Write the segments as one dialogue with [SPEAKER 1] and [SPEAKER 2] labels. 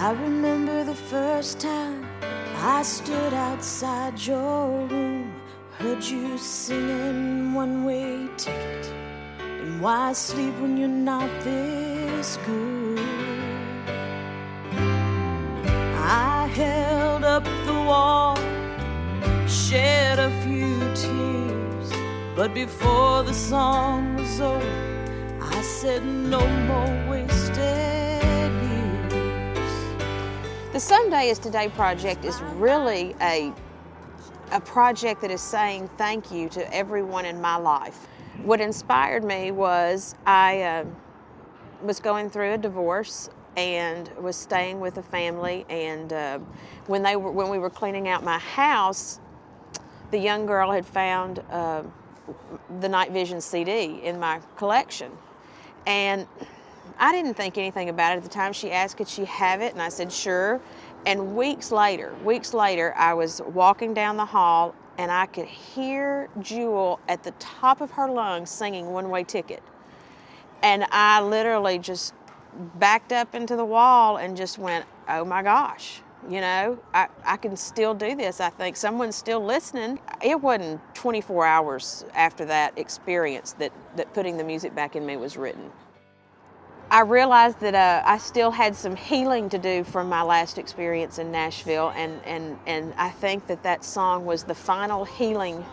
[SPEAKER 1] I remember the first time I stood outside your room, heard you singing One-Way Ticket, and why sleep when you're not this good? I held up the wall, shed a few tears, but before the song was over, I said no more wasted years.
[SPEAKER 2] The Someday Is Today project is really a project that is saying thank you to everyone in my life. What inspired me was I was going through a divorce and was staying with a family, and when we were cleaning out my house, the young girl had found the Night Vision CD in my collection, and I didn't think anything about it at the time. She asked could she have it, and I said sure. And weeks later, I was walking down the hall and I could hear Jewel at the top of her lungs singing One-Way Ticket. And I literally just backed up into the wall and just went, oh my gosh, you know, I can still do this. I think someone's still listening. It wasn't 24 hours after that experience that Putting the Music Back in Me was written. I realized that I still had some healing to do from my last experience in Nashville, and I think that song was the final healing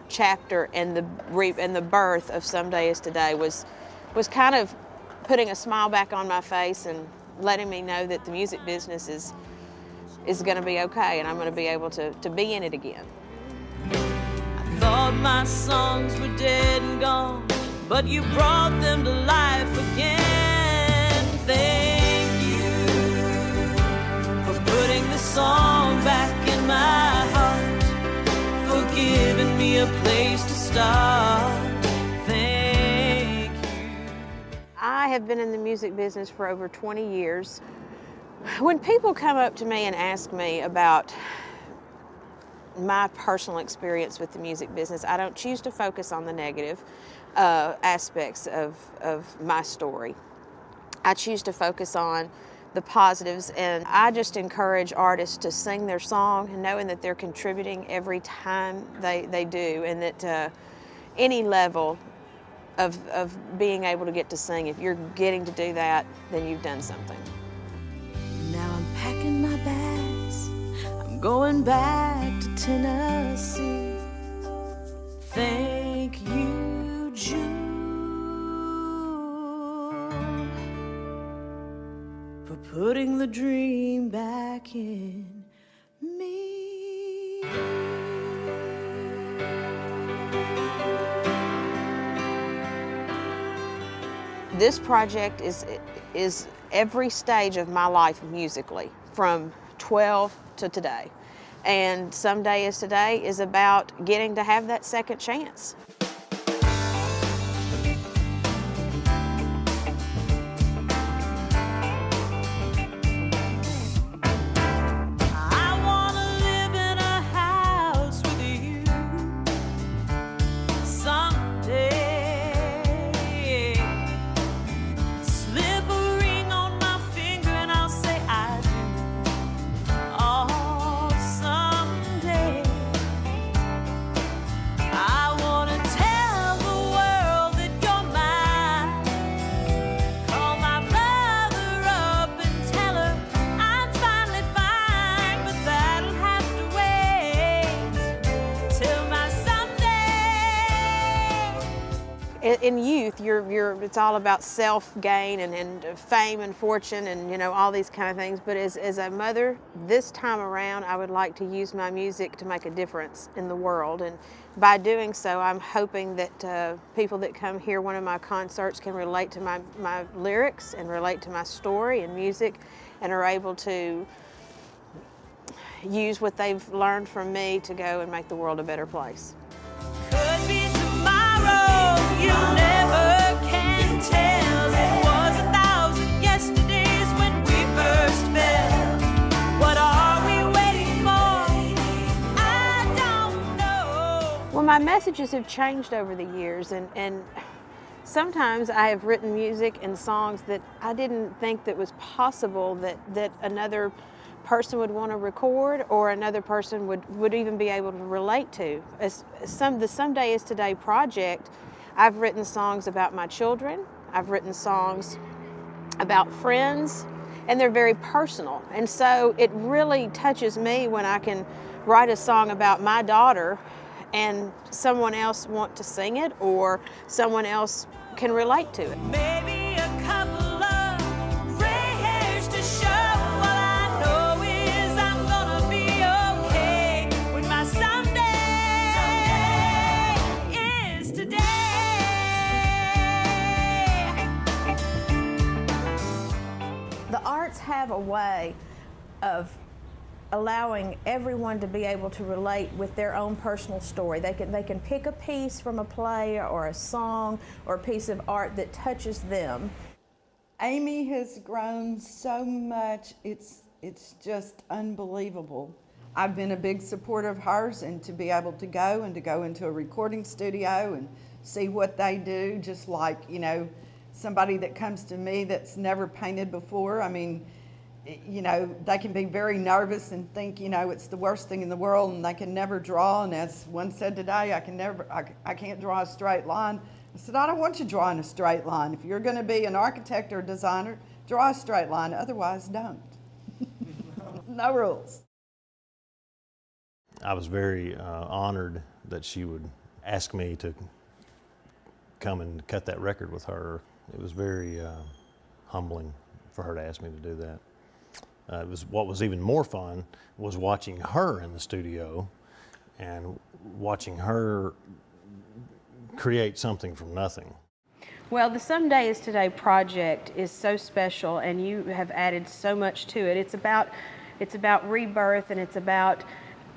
[SPEAKER 2] chapter, and the birth of Someday Is Today was kind of putting a smile back on my face and letting me know that the music business is going to be okay, and I'm going to be able to be in it again.
[SPEAKER 1] I thought my songs were dead and gone, but you brought them to life again. Thank you for putting the song back in my heart, for giving me a place to start. Thank you.
[SPEAKER 2] I have been in the music business for over 20 years. When people come up to me and ask me about my personal experience with the music business, I don't choose to focus on the negative aspects of my story. I choose to focus on the positives, and I just encourage artists to sing their song knowing that they're contributing every time they do, and that any level of being able to get to sing, if you're getting to do that, then you've done something.
[SPEAKER 1] Now I'm packing my bags, I'm going back to Tennessee. Thank you, June, for putting the dream back in me.
[SPEAKER 2] This project is every stage of my life musically, from 12 to today. And Someday Is Today is about getting to have that second chance. In youth, it's all about self-gain and fame and fortune and, you know, all these kind of things. But as a mother, this time around, I would like to use my music to make a difference in the world. And by doing so, I'm hoping that people that come hear one of my concerts can relate to my lyrics and relate to my story and music, and are able to use what they've learned from me to go and make the world a better place.
[SPEAKER 1] Could be tomorrow, you never can tell. It was 1,000 yesterdays when we first met. What are we waiting for? I don't know.
[SPEAKER 2] Well, my messages have changed over the years, and Sometimes I have written music and songs that I didn't think that was possible that another person would want to record or another person would even be able to relate to. The Someday Is Today project, I've written songs about my children, I've written songs about friends, and they're very personal. And so it really touches me when I can write a song about my daughter and someone else want to sing it or someone else can relate to it.
[SPEAKER 1] Maybe a couple of gray hairs to show. All I know is I'm gonna be okay when my someday is today.
[SPEAKER 3] The arts have a way of allowing everyone to be able to relate with their own personal story. They can pick a piece from a play or a song or a piece of art that touches them.
[SPEAKER 4] Amy has grown so much, it's just unbelievable. I've been a big supporter of hers, and to be able to go into a recording studio and see what they do, just like, you know, somebody that comes to me that's never painted before. I mean, you know, they can be very nervous and think, you know, it's the worst thing in the world, and they can never draw. And as one said today, I can't draw a straight line. I said, I don't want you drawing a straight line. If you're going to be an architect or a designer, draw a straight line. Otherwise, don't. No rules.
[SPEAKER 5] I was very honored that she would ask me to come and cut that record with her. It was very humbling for her to ask me to do that. What was even more fun was watching her in the studio and watching her create something from nothing.
[SPEAKER 2] Well, the Someday Is Today project is so special, and you have added so much to it. It's about rebirth, and it's about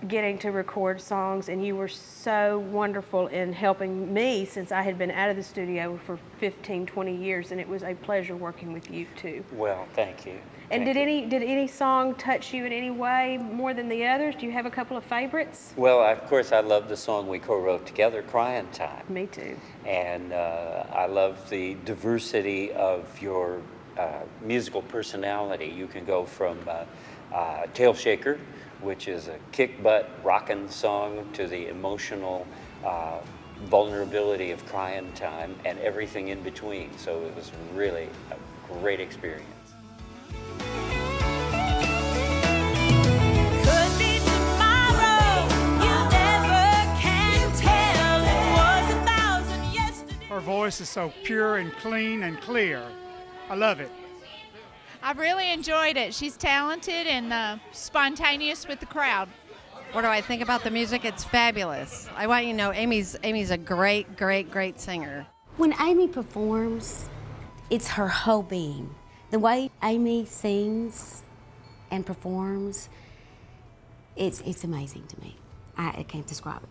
[SPEAKER 2] getting to record songs, and you were so wonderful in helping me since I had been out of the studio for 15, 20 years, and it was a pleasure working with you too.
[SPEAKER 6] Well, thank you.
[SPEAKER 2] And did any song touch you in any way more than the others? Do you have a couple of favorites?
[SPEAKER 6] Well, of course, I love the song we co-wrote together, Crying Time.
[SPEAKER 2] Me too.
[SPEAKER 6] And I love the diversity of your musical personality. You can go from Tail Shaker, which is a kick-butt rockin' song, to the emotional vulnerability of Crying Time and everything in between. So it was really a great experience.
[SPEAKER 1] Could be tomorrow, you never can tell. It was 1,000 yesterday.
[SPEAKER 7] Her voice is so pure and clean and clear. I love it.
[SPEAKER 8] I've really enjoyed it. She's talented and spontaneous with the crowd.
[SPEAKER 9] What do I think about the music? It's fabulous. I want you to know Amy's a great, great, great singer.
[SPEAKER 10] When Amy performs, it's her whole being. The way Amy sings and performs, it's amazing to me. I can't describe it.